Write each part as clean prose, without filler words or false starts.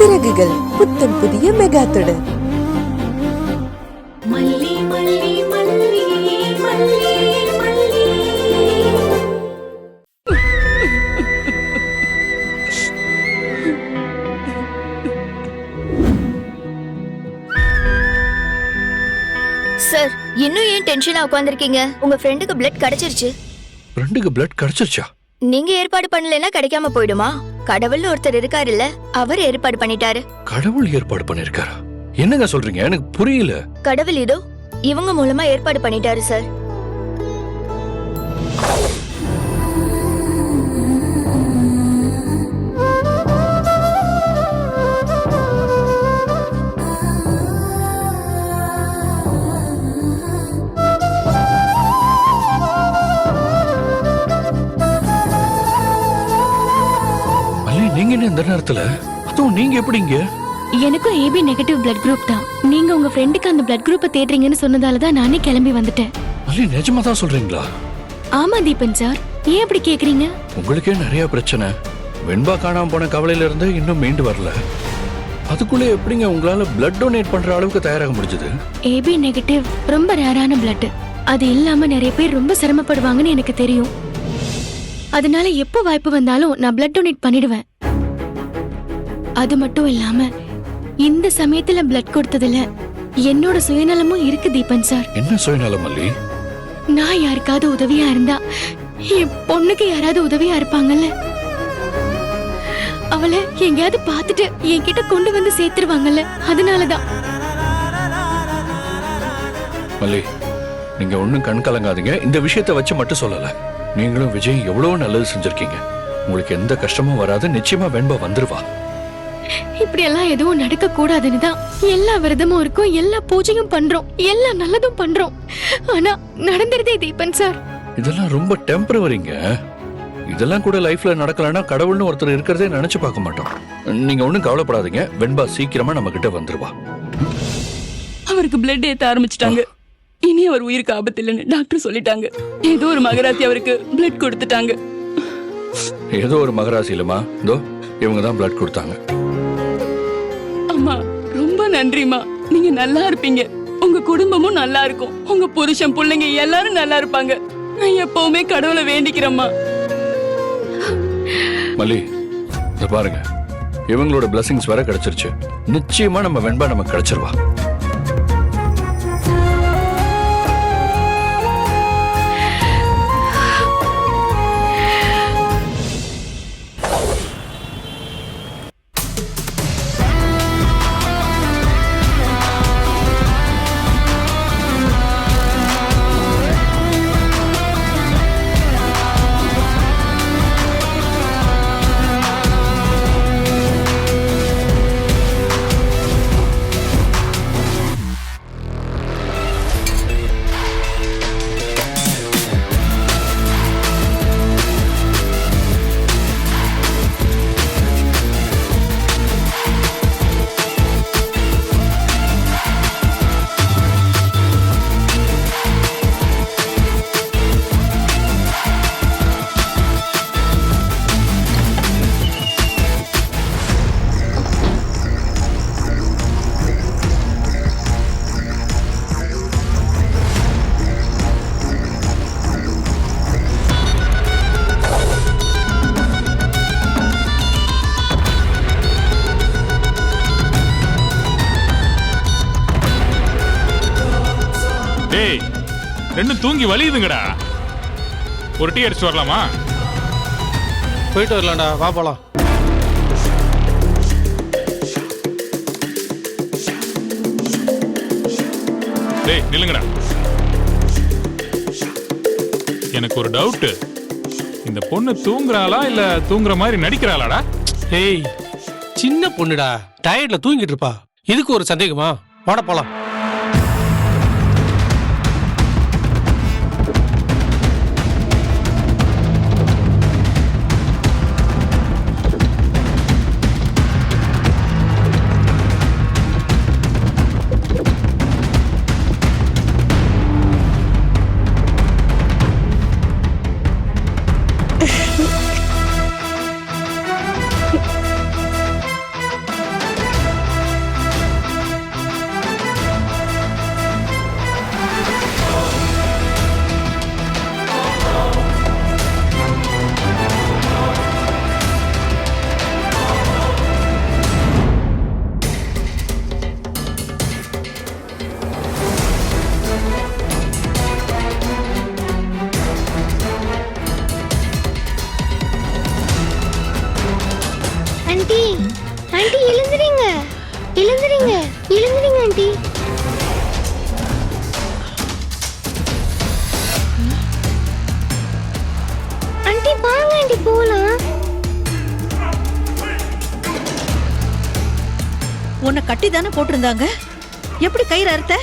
சிறகுகள் புத்தம் புதிய மெகா தொடர். சார், இன்னும் ஏன் டென்ஷனா உட்கார்ந்திருக்கீங்க? உங்க ஃப்ரெண்டுக்கு பிளட் கிடைச்சிருச்சு. ஃப்ரெண்டுக்கு பிளட் கிடைச்சிருச்சா? நீங்க ஏற்பாடு பண்ணலனா கிடைக்காம போய்டுமா? கடவுள்னு ஒருத்தர் இருக்காருல்ல, அவர் ஏற்பாடு பண்ணிட்டாரு. கடவுள் ஏற்பாடு பண்ணிருக்காரா? என்னங்க சொல்றீங்க? எனக்கு புரியல. கடவுள் இதோ இவங்க மூலமா ஏற்பாடு பண்ணிட்டாரு சார். நீங்க என்ன இந்த நேரத்துல? அதுவும் நீங்க எப்படிங்க? எனக்கும் ஏபி நெகட்டிவ் பிளட் குரூப் தான். நீங்க உங்க ஃப்ரெண்டுக்கு அந்த பிளட் குரூப்பை தேடுறீங்கன்னு சொன்னதால தான் நானே கிளம்பி வந்துட்டேன். அல்லி நிஜமா தான் சொல்றீங்களா? ஆமா தீபன் சார், ஏன் அப்படி கேக்குறீங்க? உங்களுக்கே நிறைய பிரச்சனை. வெண்பா காணாம போன கவலையில இருந்து இன்னும் மீண்டு வரல. அதுக்குள்ள எப்படிங்க உங்களால பிளட் டொனேட் பண்ற அளவுக்கு தயாராக முடிஞ்சது? ஏபி நெகட்டிவ் ரொம்ப ரேரான பிளட். அது இல்லாம நிறைய பேர் ரொம்ப சிரமப்படுவாங்கன்னு எனக்கு தெரியும். அதனால எப்போ வாய்ப்பு வந்தாலும் நான் பிளட் டொனேட் பண்ணிடுவேன். அது மட்டும் இல்லாம இந்த சமயத்துல பிளட் கொடுத்ததுல என்னோட சுயநலமும் இருக்கு தீபன் சார். என்ன சுயநலம் அல்லி? நான் யாருக்காவது உதவியா இருந்தா என் பொண்ணுக்கு யாராவது உதவியா இருப்பாங்கல்ல, அவளை எங்கேயாவது பார்த்துட்டு என்கிட்ட கொண்டு வந்து சேர்த்துருவாங்கல்ல, அதனாலதான். மல்லி, நீங்க ஒண்ணும் கண் கலங்காதீங்க. இந்த விஷயத்தை வச்சு மட்டும் சொல்லல. நீங்களும் விஜய் எவ்வளவு நல்லது செஞ்சிருக்கீங்க. உங்களுக்கு எந்த கஷ்டமும் வராது. நிச்சயமா வெண்பா வந்துருவா. இப்படி எல்லாம் எதுவும் நடக்க கூடாதுன்னு தான் எல்லா விரதமும் இருக்கும், எல்லா பூஜையும் பண்றோம், எல்லா நல்லதும் பண்றோம். ஆனா நடந்துருதே தீபன் சார். இதெல்லாம் ரொம்ப டெம்பரவரிங்க. இதெல்லாம் கூட லைஃப்ல நடக்கலன்னா கடவுள்னு ஒருத்தர் இருக்கிறதே நினைச்சு பார்க்க மாட்டோம். நீங்க ஒண்ணும் கவலைப்படாதீங்க. வெண்பா சீக்கிரமா நம்ம கிட்ட வந்துருவா. அவருக்கு பிளட் ஏத்த ஆரம்பிச்சிட்டாங்க. இனி அவர் உயிருக்கு ஆபத்து இல்லைன்னு டாக்டர் சொல்லிட்டாங்க. ஏதோ ஒரு மகராசி அவருக்கு பிளட் கொடுத்துட்டாங்க. ஏதோ ஒரு மகராசி இல்லமா, இதோ இவங்க தான் பிளட் கொடுத்தாங்க. அம்மா ரொம்ப நன்றிமா. நீங்க நல்லா இருப்பீங்க, உங்க குடும்பமும் நல்லா இருக்கும், உங்க புருஷன் பிள்ளைங்க எல்லாரும் நல்லா இருப்பாங்க. நான் எப்பவுமே கடவுளை வேண்டிக்கிறேம்மா. மல்லி, இத பாருங்க, இவங்களோட பிளஸிங்ஸ் வேற கிடைச்சிருச்சு. நிச்சயமா நம்ம வெண்பா நமக்கு கிடைச்சிருவா. ரெண்டும் தூங்கி வலியுதுங்கடா. ஒரு டீ அடிச்சு வரலாமா? போயிட்டு வரலாம்டா, வா போலாம். டேய் நில்லுங்கடா. எனக்கு ஒரு டவுட். இந்த பொண்ணு தூங்குறாளா இல்ல தூங்குற மாதிரி நடிக்கிறாளாடா? ஏய், சின்ன பொண்ணுடா, டயர்ட்ல தூங்கிட்டு இருப்பா. இதுக்கு ஒரு சந்தேகமா? வாட போலாம். ஆண்டி எழுந்துறீங்க எழுந்துறீங்க எழுந்துறீங்க ஆண்டி. ஆண்டி வாங்க ஆண்டி போலாம். உன்னை கட்டி தானே போட்டிருந்தாங்க, எப்படி கயிறு அறுத்த?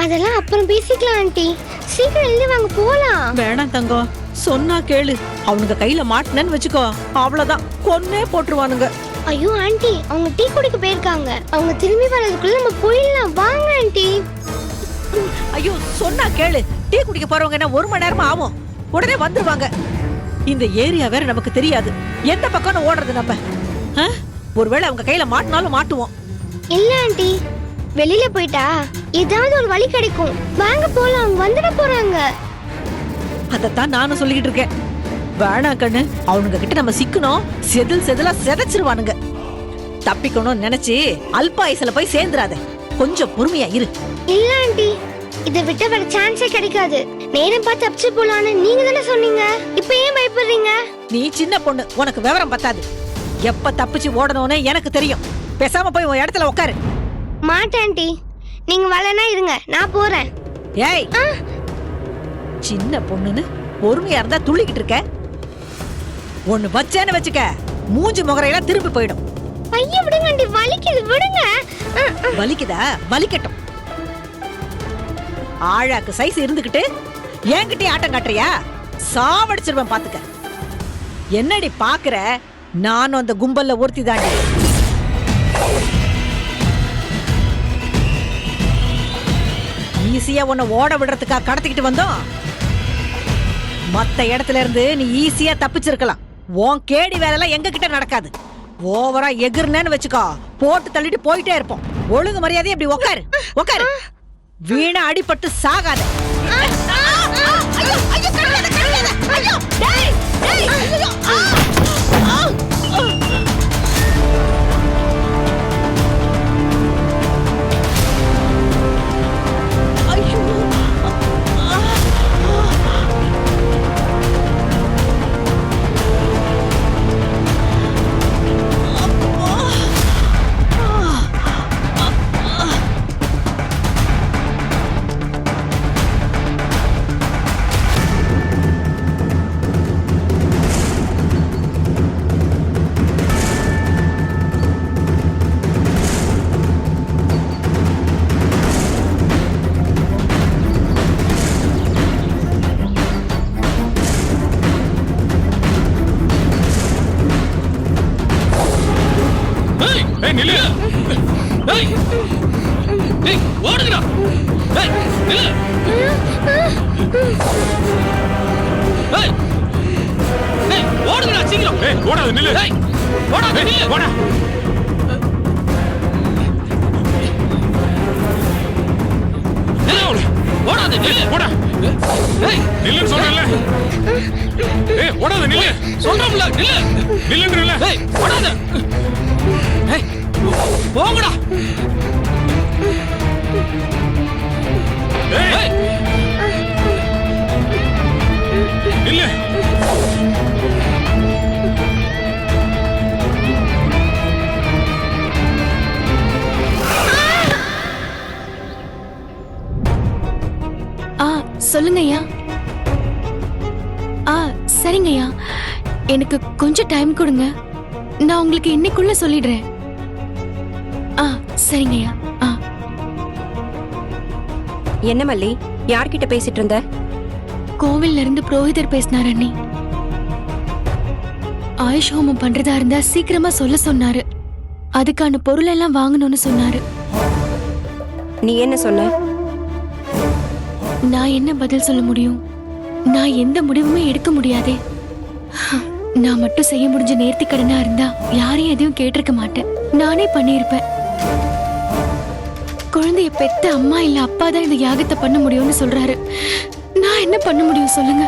அதெல்லாம் அப்புறம் பேசிக்கலாம் ஆண்டி. சீக்கிரம் எழுதி வாங்க போலாம். வேணாம் தங்கம், சொன்னா கேளு. அவனுங்க கையில மாட்டினேன்னு வச்சுக்கோ, அவ்வளவுதான், கொன்னே போட்டுருவானுங்க. ஐயோ ஆண்டி, அவங்க டீ குடிக்க போயிருக்காங்க. அவங்க திரும்பி வர்றதுக்குள்ள நம்ம போயிடலாம். வாங்க ஆண்டி. ஐயோ சொன்னா கேளு, டீ குடிக்க போறவங்க என்ன 1 மணி நேரமா ஆகும், உடனே வந்துருவாங்க. இந்த ஏரியா வேற நமக்கு தெரியாது, எந்த பக்கம் ஓடுறது நம்ம? ஒருவேளை அவங்க கையில மாட்டினாலும் மாட்டுவோம். இல்ல ஆண்டி, வெளியில போயிட்டா ஏதாவது ஒரு வழி கிடைக்கும். வாங்க போலாம், அவங்க வந்துட போறாங்க. அதத்தான் நானும் சொல்லிக்கிட்டு இருக்கேன். வேணாம் கண்ணு, அவனுங்க கிட்ட நம்ம சிக்கணும், செதிலா செதைச்சிருவானுங்க. தப்பிக்கணும்னு நினைச்சு அல்பாயுசுல போய் சேர்ந்துராத, கொஞ்சம் பொறுமையா இரு. இல்ல ஆண்டி, இதை விட்டு வேற சான்ஸே கிடைக்காது. நேரம் பார்த்து தப்பிச்சு போலான்னு நீங்க தானே சொன்னீங்க. இப்ப ஏன் பயப்படுறீங்க? நீ சின்ன பொண்ணு, உனக்கு விவரம் பத்தாது. எப்ப தப்பிச்சு ஓடணும்னு எனக்கு தெரியும். பேசாம போய் உன் இடத்துல உட்காரு. மாட்டேன் ஆண்டி, நீங்க வரலனா இருங்க, நான் போறேன். ஏய், சின்ன பொண்ணுன்னு பொறுமையா இருந்தா துள்ளிக்கிட்டு இருக்க. ஒண்ணு வச்சேன்னு வச்சுக்க, மூஞ்சி முகரையெல்லாம் திரும்பி போயிடும். ஐயா விடுங்க ஆண்டி, வலிக்குது, விடுங்க. வலிக்குதா? வலிக்கட்டும். ஆழாக்கு சைஸ் இருந்துகிட்டு என்கிட்ட ஆட்டம் காட்டுறியா? சாவடிச்சிருவேன் பாத்துக்க. என்னடி பாக்குற? நானும் அந்த கும்பல்ல ஒருத்தி தாண்டி. ஈஸியா உன்னை ஓட விடுறதுக்கா கடத்திக்கிட்டு வந்தோம். மத்த இடத்துல இருந்து நீ ஈஸியா தப்பிச்சிருக்கலாம். உன் கேடி வேலைலாம் எங்க கிட்ட நடக்காது. ஓவரா எகிர்னேன்னு வச்சுக்கோ, போட்டு தள்ளிட்டு போயிட்டே இருப்போம். ஒழுங்கு மரியாதை இப்படி உட்காரு, உட்காரு. வீணா அடிபட்டு சாகாத. போங்கடா. இல்ல சொல்லுங்கய்யா. சரிங்கய்யா, எனக்கு கொஞ்சம் டைம் கொடுங்க. நான் உங்களுக்கு இன்னைக்குள்ள சொல்லிடுறேன். சரிங்கய்யா. என்ன மல்லி, யார்கிட்ட பேசிட்டு இருந்த? கோவில்ல இருந்து புரோகிதர் பேசினார் அண்ணி. ஆயுஷ் ஹோமம் பண்றதா இருந்தா சீக்கிரமா சொல்ல சொன்னாரு. அதுக்கான பொருள் எல்லாம் வாங்கணும்னு சொன்னாரு. நீ என்ன சொன்ன? நான் என்ன பதில் சொல்ல முடியும்? நான் எந்த முடிவுமே எடுக்க முடியாதே. நான் மட்டும் செய்ய முடிஞ்ச நேர்த்தி கடனா இருந்தா யாரையும் எதையும் கேட்டிருக்க மாட்டேன். நானே பண்ணியிருப்பேன். குழந்தைய பெத்த அம்மா இல்ல அப்பா தான் இந்த யாகத்தை பண்ண முடியும்னு சொல்றாரு. நான் என்ன பண்ண முடியும் சொல்லுங்க?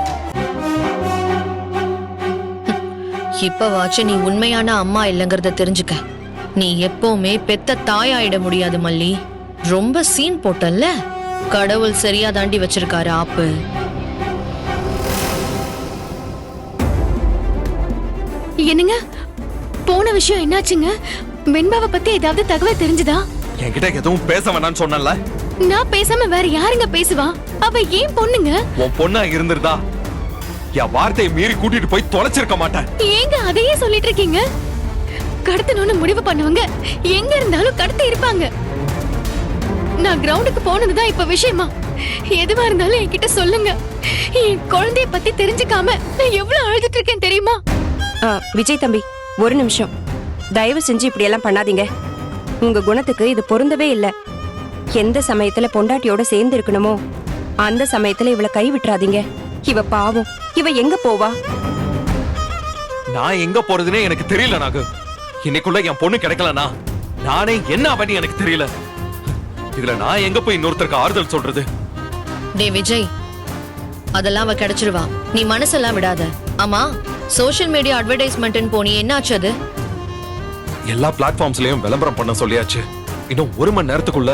இப்பவாச்சு நீ உண்மையான அம்மா இல்லங்கறத தெரிஞ்சுக்க. நீ எப்பவுமே பெத்த தாயாயிட முடியாது மல்லி. ரொம்ப சீன் போட்டல்ல. கடவுள் சரியா தாண்டி வச்சிருக்காரு ஆப்பு. என்னங்க, போன விஷயம் என்னாச்சுங்க? வெண்பாவை பத்தி ஏதாவது தகவல் தெரிஞ்சுதா? என்கிட்ட எதுவும் பேச வேணாம்னு சொன்னல. நான் பேசாம வேற யாருங்க பேசுவா? அவ ஏன் பொண்ணுங்க? உன் பொண்ணா இருந்திருந்தா என் வார்த்தையை மீறி கூட்டிட்டு போய் தொலைச்சிருக்க மாட்டேன். ஏங்க அதையே சொல்லிட்டு இருக்கீங்க? கடத்தணும்னு முடிவு பண்ணுவாங்க எங்க இருந்தாலும் கடத்தி இருப்பாங்க. நான் கிரவுண்டுக்கு போனதுதான் இப்ப விஷயமா? எதுவா இருந்தாலும் என்கிட்ட சொல்லுங்க. என் குழந்தைய பத்தி தெரிஞ்சுக்காம நான் எவ்வளவு அழுதுட்டு இருக்கேன் தெரியுமா? விஜய் தம்பி, ஒரு நிமிஷம். தயவு செஞ்சு இப்படி எல்லாம் பண்ணாதீங்க. உங்க குணத்துக்கு இது பொருந்தவே இல்ல. எந்த சமயத்துல பொண்டாட்டியோட சேர்ந்து இருக்கணுமோ அந்த சமயத்துல இவளை கை விட்டுறாதீங்க. இவ பாவம், இவ எங்க போவா? நான் எங்க போறதுன்னே எனக்கு தெரியல. நாகு இன்னைக்குள்ள என் பொண்ணு கிடைக்கலனா நானே என்ன ஆவன்னு எனக்கு தெரியல. இதுல நான் எங்க போய் இன்னொருத்தருக்கு ஆறுதல் சொல்றது? டே விஜய், அதெல்லாம் அவ கிடைச்சிருவா. நீ மனசெல்லாம் விடாத. ஆமா, சோஷியல் மீடியா அட்வர்டைஸ்மெண்ட்னு போனி, என்னாச்சு அது? எல்லா பிளாட்ஃபார்ம்ஸ்லயும் விளம்பரம் பண்ண சொல்லியாச்சு. இன்னும் 1 மணி நேரத்துக்குள்ள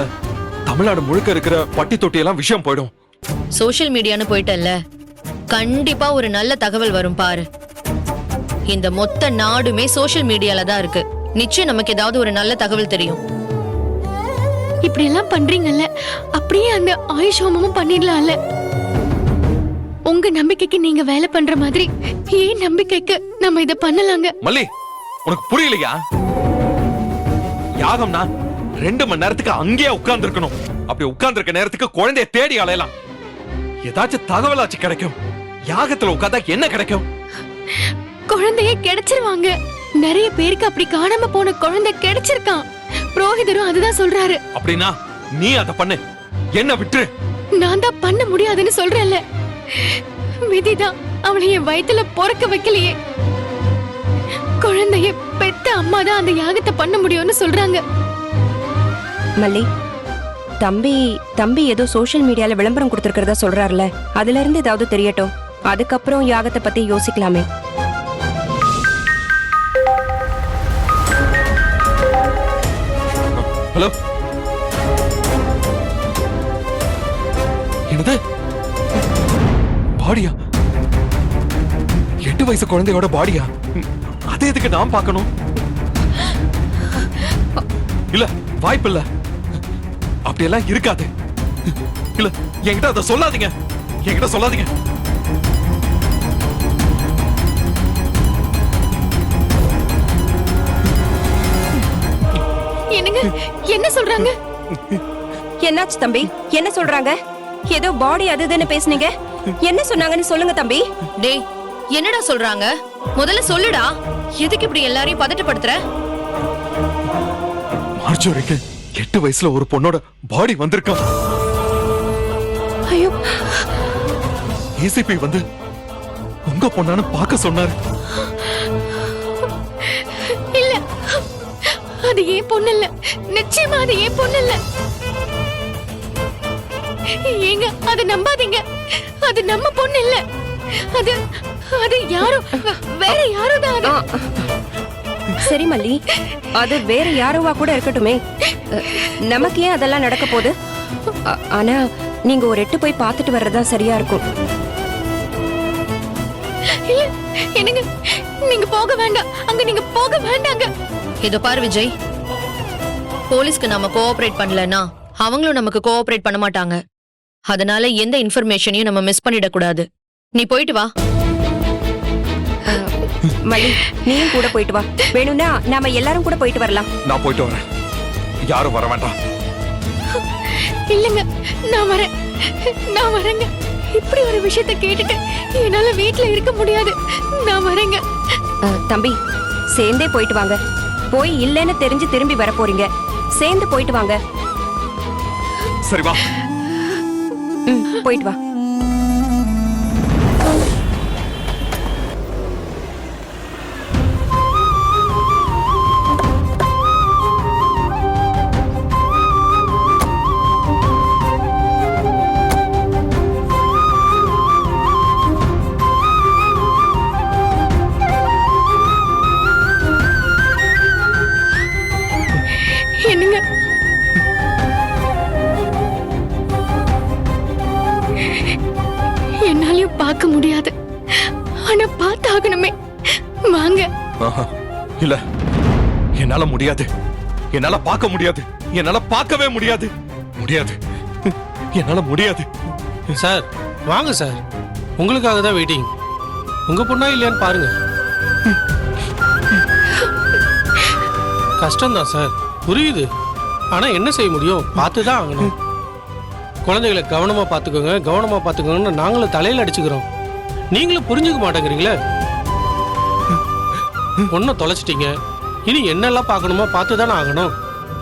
தமிழ்நாடு முழுக்க இருக்கிற பட்டி தொட்டி எல்லாம் விஷயம் போயிடும். சோஷியல் மீடியான்னு போயிட்டல்ல, கண்டிப்பா ஒரு நல்ல தகவல் வரும் பாரு. இந்த மொத்த நாடுமே சோஷியல் மீடியால தான் இருக்கு. நிச்சயம் நமக்கு ஏதாவது ஒரு நல்ல தகவல் தெரியும். இப்படி எல்லாம் பண்றீங்கல்ல, அப்படியே அந்த ஆயுஷ் ஹோமமும் பண்ணிடலாம்ல. உங்க நம்பிக்கைக்கு நீங்க வேலை பண்ற மாதிரி ஏன் நம்பிக்கைக்கு நம்ம இத பண்ணலாங்க. மல்லி, உனக்கு புரியலையா? யாகம்னா 2 மணி நேரத்துக்கு அங்கேயே உட்கார்ந்து இருக்கணும். அப்படி உட்கார்ந்து இருக்க நேரத்துக்கு குழந்தைய தேடி அலையலாம். ஏதாச்சும் தகவலாச்சு கிடைக்கும். யாகத்துல உட்கார்ந்தா என்ன கிடைக்கும்? குழந்தைய கிடைச்சிருவாங்க. நிறைய பேருக்கு அப்படி காணாம போன குழந்தை கிடைச்சிருக்கான். புரோகிதரும் அதுதான் சொல்றாரு. அப்படின்னா நீ அதை பண்ணு, என்ன விட்டுரு. நான் தான் பண்ண முடியாதுன்னு சொல்றேன்ல. விதிதான் அவளை என் வயித்துல பொறக்க வைக்கலையே. குழந்தைய பெத்த அம்மா தான் அந்த யாகத்தை பண்ண முடியும்னு சொல்றாங்க. மல்லி, தம்பி ஏதோ சோஷியல் மீடியால விளம்பரம் கொடுத்திருக்கிறதா சொல்றாருல, அதுல இருந்து ஏதாவது தெரியட்டும். அதுக்கப்புறம் யாகத்தை பத்தி யோசிக்கலாமே. ஹலோ, என்னது? பாடியா? 8 வயசு குழந்தையோட பாடியா? அதை எதுக்கு நான் பார்க்கணும்? இல்ல, வாய்ப்பு இல்ல. அப்படியெல்லாம் இருக்காது. இல்ல, என்கிட்ட அதை சொல்லாதீங்க. என்கிட்ட சொல்லாதீங்க. என்னங்க, என்ன சொல்றாங்க? என்னாச்சு தம்பி? என்ன சொல்றாங்க? ஏதோ பாடி அது இதுன்னு பேசுனீங்க. என்ன சொன்னாங்கன்னு சொல்லுங்க தம்பி. டேய், என்னடா சொல்றாங்க? முதல்ல சொல்லுடா. எதுக்கு இப்படி எல்லாரையும் பதட்டப்படுத்துற? மார்ச் வரைக்கும் 8 வயசுல ஒரு பொண்ணோட பாடி வந்திருக்கா. ஐயோ, ஏசிபி வந்து உங்க பொண்ணான்னு பார்க்க சொன்னாரு. இல்ல, அது ஏன் பொண்ணு இல்ல. நிச்சயமா அது ஏன் பொண்ணு இல்ல. ஏங்க, அதை நம்பாதீங்க. அது நம்ம பொண்ணு இல்ல. அது யாரோ, வேற யாரோ தான் அது. சரி மல்லி, அது வேற யாரோவா கூட இருக்கட்டுமே. நமக்கு ஏன் அதெல்லாம் நடக்க போகுது? ஆனா நீங்க ஒரு எட்டு போய் பார்த்துட்டு வர்றதா சரியா இருக்கும். இல்ல, என்னங்க, நீங்க போக வேண்டாம். அங்க நீங்க போக வேண்டாங்க. இதோ பாரு விஜய், போலீஸ்க்கு நாம கோஆபரேட் பண்ணலன்னா அவங்களும் நமக்கு கோஆபரேட் பண்ண மாட்டாங்க. அதனால எந்த இன்ஃபர்மேஷனையும் நம்ம மிஸ் பண்ணிடக்கூடாது. நீ போயிட்டு வா. மல்லி, நீயும் கூட போயிட்டு வா. வேணும்னா நாம எல்லாரும் கூட போயிட்டு வரலாம். நான் போயிட்டு வரேன். யாரும் வர வேண்டாம். இல்லங்க, நான் வரேங்க. இப்படி ஒரு விஷயத்தை கேட்டுட்டு என்னால வீட்ல இருக்க முடியாது. நான் வரேங்க. தம்பி, சேர்ந்தே போயிட்டு வாங்க. போய் இல்லைன்னு தெரிஞ்சு திரும்பி வர போறீங்க. சேர்ந்து போயிட்டு வாங்க. சரி வா. போயிட்டு வா. என்னங்க, என்னாலயும் பார்க்க முடியாது. ஆனா பார்த்தாகணுமே. வாங்க. இல்ல, என்னால முடியாது. என்னால பார்க்க முடியாது, என்னால பார்க்கவே முடியாது, முடியாது, என்னால முடியாது. சார் வாங்க சார், உங்களுக்காக தான் வெயிட்டிங். உங்க பொண்ணா இல்லையான்னு பாருங்க. கஷ்டம்தான் சார், புரியுது. ஆனா என்ன செய்ய முடியும், பார்த்து தான் ஆகணும். குழந்தைகளை கவனமா பார்த்துக்கோங்க, கவனமா பார்த்துக்கோங்கன்னு நாங்களும் தலையில அடிச்சுக்கிறோம். நீங்களும் புரிஞ்சுக்க மாட்டேங்கிறீங்களே. பொண்ணை தொலைச்சிட்டீங்க, இனி என்னெல்லாம் பார்க்கணுமோ பார்த்து தானே ஆகணும்.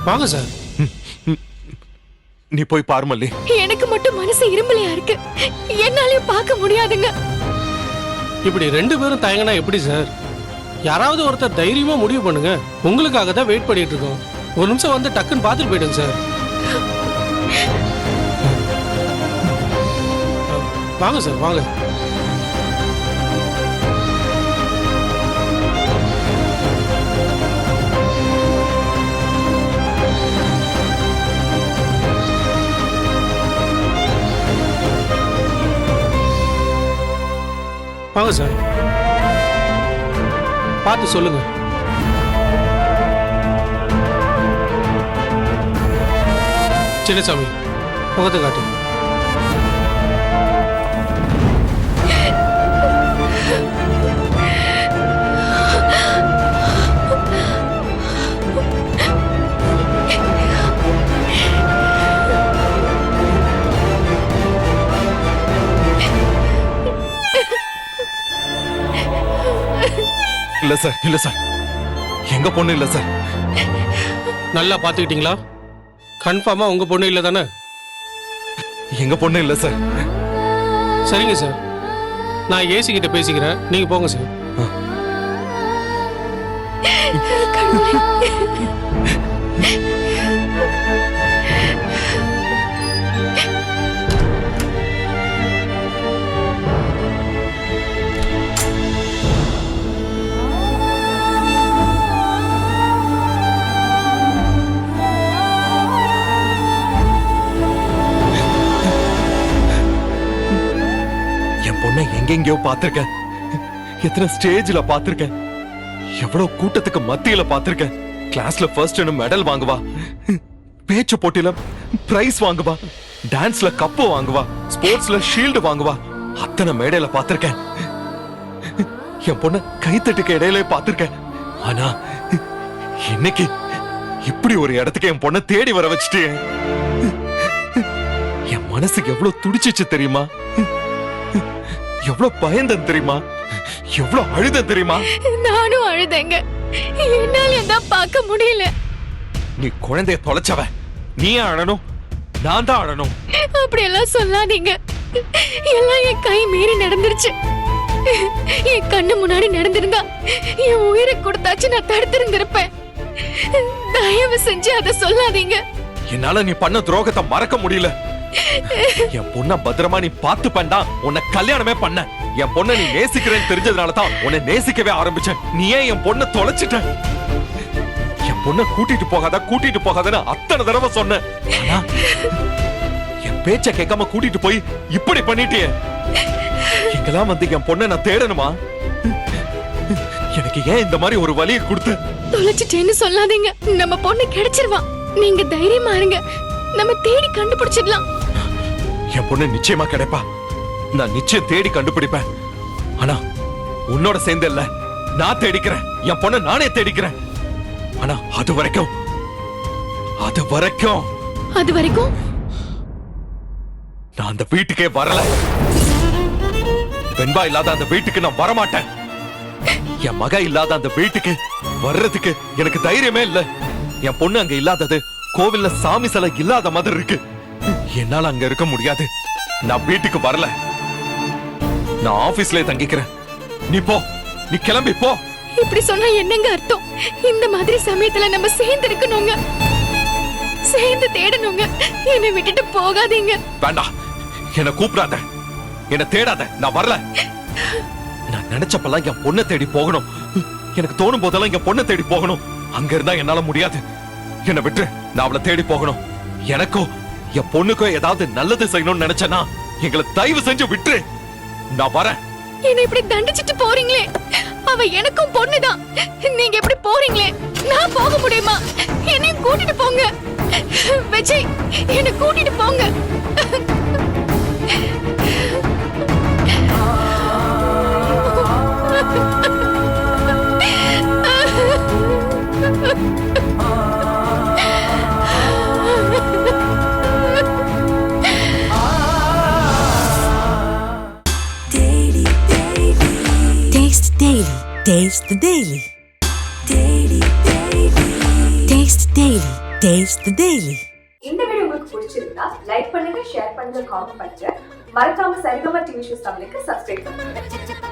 வாங்க சார். நீ போய் பாரு மல்லி. எனக்கு மட்டும் மனசு இரும்பலையா இருக்கு, என்னாலயும் பார்க்க முடியாதுங்க. இப்படி 2 பேரும் தயங்கினா எப்படி சார்? யாராவது ஒருத்தர் தைரியமா முடிவு பண்ணுங்க. உங்களுக்காக தான் வெயிட் பண்ணிட்டு இருக்கோம். ஒரு நிமிஷம் வந்து டக்குன்னு பார்த்துட்டு போயிடுங்க சார். வாங்க சார், வாங்க. வாங்க சார், பார்த்து சொல்லுங்க. சின்னசாமி, முகத்தை காட்டு. இல்ல சார், இல்ல சார், எங்க பொண்ணு இல்ல சார். நல்லா பார்த்துக்கிட்டீங்களா? கன்ஃபார்மா உங்க பொண்ணு இல்ல தானே? எங்க பொண்ணு இல்ல சார். சரிங்க சார், நான் ஏசி கிட்ட பேசிக்கிறேன், நீங்க போங்க சார். பொண்ணை எங்கெங்கயோ பார்த்திருக்கேன், எத்தனை ஸ்டேஜ்ல பார்த்திருக்கேன், எவ்வளவு கூட்டத்துக்கு மத்தியில பார்த்திருக்கேன். கிளாஸ்ல ஃபர்ஸ்ட் மெடல் வாங்குவா, பேச்சு போட்டியில பிரைஸ் வாங்குவா, டான்ஸ்ல கப்பு வாங்குவா, ஸ்போர்ட்ஸ்ல ஷீல்டு வாங்குவா. அத்தனை மேடையில பார்த்திருக்கேன். என் பொண்ண கைத்தட்டுக்கு இடையில பார்த்திருக்கேன். ஆனா இன்னைக்கு இப்படி ஒரு இடத்துக்கு என் பொண்ணை தேடி வர வச்சுட்டு என் மனசுக்கு எவ்வளவு துடிச்சிச்சு தெரியுமா? எவ்வளவு பயந்தன் தெரியுமா? எவ்வளவு அழுத தெரியுமா? நானும் அழுதேங்க, என்னால தான் பார்க்க முடியல. நீ குழந்தைய தொலைச்சவ, நீ அழணும், நான் தான் அழணும். அப்படி எல்லாம் சொல்லாதீங்க, எல்லாம் என் கை மீறி நடந்துருச்சு. என் கண்ணு முன்னாடி நடந்திருந்தா என் உயிரை கொடுத்தாச்சு நான் தடுத்திருந்திருப்பேன். தயவு செஞ்சு அதை சொல்லாதீங்க. என்னால நீ பண்ண துரோகத்தை மறக்க முடியல. என் பொண்ண பத்திரமா நீ பார்த்து பண்ணா உன்னை கல்யாணமே பண்ண. என் பொண்ணை நீ நேசிக்கிறேன்னு தெரிஞ்சதுனால தான் உன்னை நேசிக்கவே ஆரம்பிச்சேன். நீ ஏன் என் பொண்ணை தொலைச்சிட்ட? என் பொண்ணை கூட்டிட்டு போகாதன்னு அத்தனை தடவை சொன்னேன். ஆனா என் பேச்ச கேட்காம கூட்டிட்டு போய் இப்படி பண்ணிட்டியே. எங்கெல்லாம் வந்து என் பொண்ணை நான் தேடணுமா? எனக்கு ஏன் இந்த மாதிரி ஒரு வலியை கொடுத்து? தொலைச்சிட்டேன்னு சொல்லாதீங்க, நம்ம பொண்ணு கிடைச்சிருவா. நீங்க தைரியமா இருங்க, நம்ம தேடி கண்டுபிடிச்சிடலாம். என் பொண்ணு நிச்சயமா கிடைப்பா. நான் நிச்சயம் தேடி கண்டுபிடிப்பேன். ஆனா உன்னோட சேர்ந்து இல்ல, நான் தேடிக்கிறேன். என் பொண்ணை நானே தேடிக்கிறேன். ஆனா அது வரைக்கும் நான் அந்த வீட்டுக்கே வரல. பெண்பா இல்லாத அந்த வீட்டுக்கு நான் வரமாட்டேன். என் மக இல்லாத அந்த வீட்டுக்கு வர்றதுக்கு எனக்கு தைரியமே இல்ல. என் பொண்ணு அங்க இல்லாதது கோவில்ல சாமி சிலை இல்லாத மாதிரி இருக்கு. என்னால அங்க இருக்க முடியாது. நான் வீட்டுக்கு வரல. நான் ஆபீஸ்லயே தங்கிக்கிறேன். நீ போ, நீ கிளம்பி போ. இப்படி சொன்னா என்னங்க அர்த்தம்? இந்த மாதிரி சமயத்துல நம்ம சேர்ந்து இருக்கணுங்க, சேர்ந்து தேடணுங்க. என்னை விட்டுட்டு போகாதீங்க. வேண்டாம், என்ன கூப்பிடாத, என்ன தேடாத. நான் வரல. நான் நினைச்சப்பெல்லாம் என் பொண்ணை தேடி போகணும். எனக்கு தோணும் போதெல்லாம் என் பொண்ணை தேடி போகணும். அங்க இருந்தா என்னால முடியாது. என்னை விட்டு நான் அவளை தேடி போகணும். எனக்கோ என் பொண்ணுக்கோ ஏதாவது நல்லது செய்யணும்னு நினைச்சேன்னா எங்களை தயவு செஞ்சு விட்டு நான் வரேன். என்ன இப்படி தண்டிச்சிட்டு போறீங்களே, அவ எனக்கும் பொண்ணுதான். நீங்க எப்படி போறீங்களே, நான் போக முடியுமா? என்னையும் கூட்டிட்டு போங்க விஜய், என்ன கூட்டிட்டு போங்க. Taste Daily. Taste the Daily. Taste Daily. Taste the Daily. இந்த வீடியோ உங்களுக்கு பிடிச்சிருந்தா லைக் பண்ணுங்க, ஷேர் பண்ணுங்க, காமெண்ட் பண்ணுங்க. மறக்காம சரிகமா டிவி ஷோஸ் தமிழுக்கு சப்ஸ்கிரைப் பண்ணுங்க.